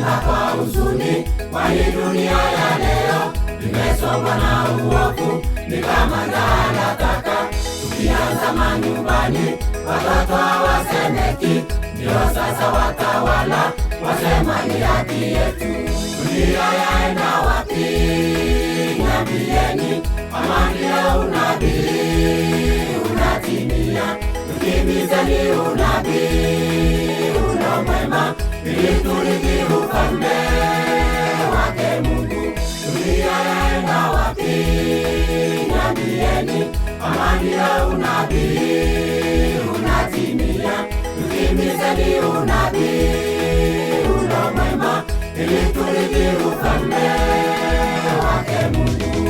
Naimba kwa huzuni, kwani dunia ya leo imesongwa na uovu, ni kama njaa taka. Tukianza manyumbani, watoto hawasemeki, ndio sasa watawala wasema ni haki yetu. Dunia yaenda wapi? Niambieni, ama ndio unabii unatimia? Tukimbizeni unabii ulo mwema, ili turithi ufalme wake Mungu. Dunia yaenda wapi? Niambieni, ama ndio unabii unatimia? Tukimbizeni unabii ulo mwema, ili turithi ufalme wake Mungu.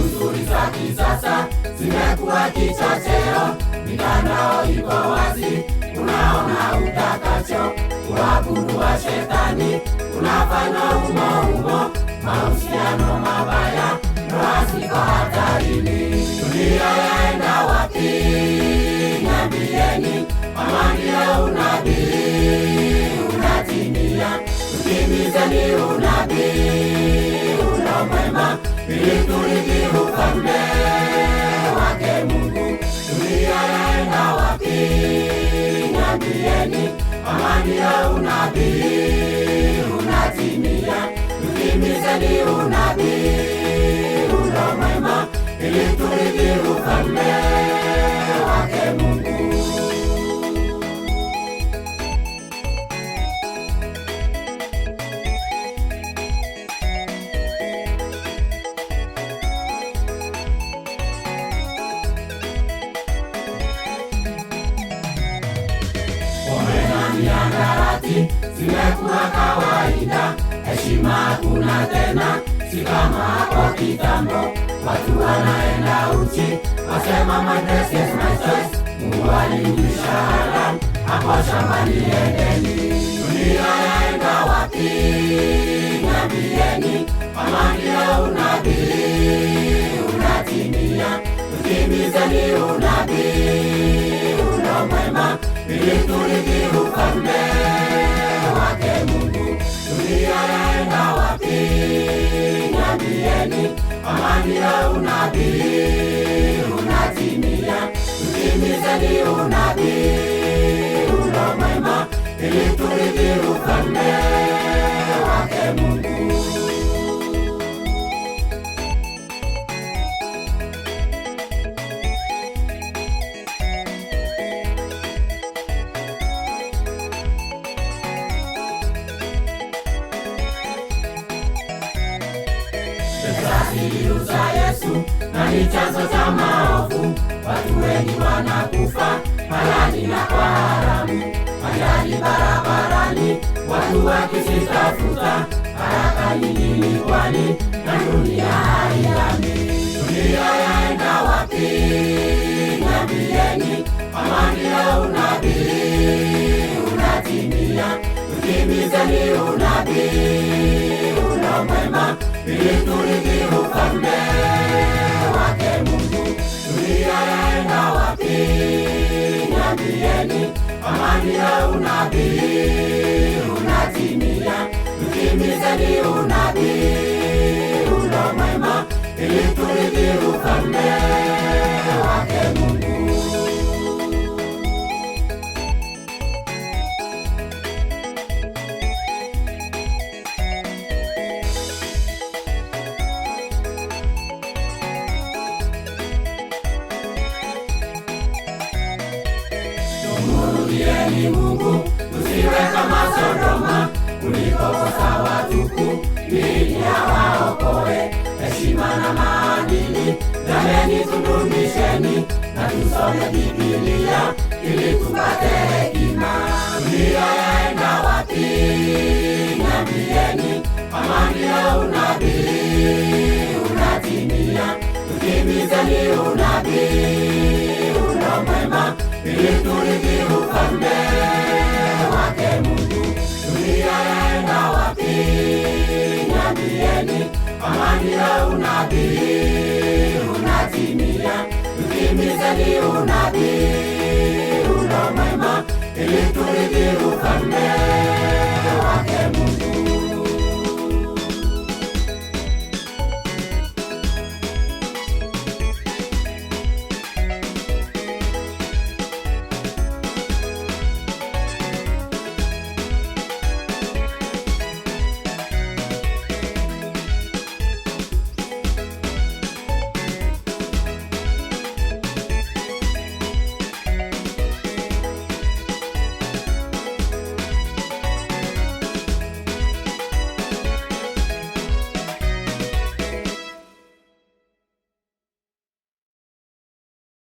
Nzuri za kisasa zimekuwa kichocheo, mitandao iko wazi, unaona utakacho. Uabudu wa shetani unafanya umo, mahusiano mabaya, ndoa ziko hatarini. Dunia yaenda wapi? Niambieni, ama ndio unabii unatimia? Tukimbizeni unabii ulo mwema, ili turithi ufalme wake Mungu. Dunia yaenda wapi? Niambieni, ama ndio unabii unatimia? Tukimbizeni unabii ulo mwema, ili turithi ufalme wake Mungu. Miandarati zimekuwa kawaida, heshima hakuna tena, si kama hapo kitambo. Watu wanaenda uchi, wasema my dress is my choice. Mungu alijulisha Adam hapo shambani Edeni. Dunia yaenda wapi? Niambieni, ama ndio unabii unatimia? Tukimbizeni unabii ulo mwema, ili turithi ufalme wake Mungu. Dunia yaenda wapi? Niambieni, ama ndio unabii unatimia? Tukimbizeni unabii ulo mwema, ili turithi ufalme wake Mungu. Iliuza Yesu na ni chanzo cha maovu. Watu wengi wanakufa halali na kwa haramu, ajali barabarani, watu wakisitafuta haraka nyingi, kwani na dunia hailami. Dunia yaenda wapi? Niambieni, ama ndio unabii unatimia? Tukimbizeni unabii ulo mwema, ili turithi ufalme wake Mungu. Dunia yaenda wapi? Niambieni, ama ndio unabii unatimia? Tukimbizeni unabii ulo mwema, ili turithi ufalme wake Mungu. Tumurudieni Mungu, tusiwe kama Sodoma, ulikokosa watuku ili awaokoe. Heshima na maadili jameni tudumisheni, na tusome Biblia ili tupate hekima. Dunia yaenda wapi? Niambieni, ama ndio unabii unatimia? Tukimbizeni unabii ulo mwema, ili turithi ufalme wake Mungu. amani ya unabii unatimia. Tutimizeni unabii ulo mwema, ili turithi ufalme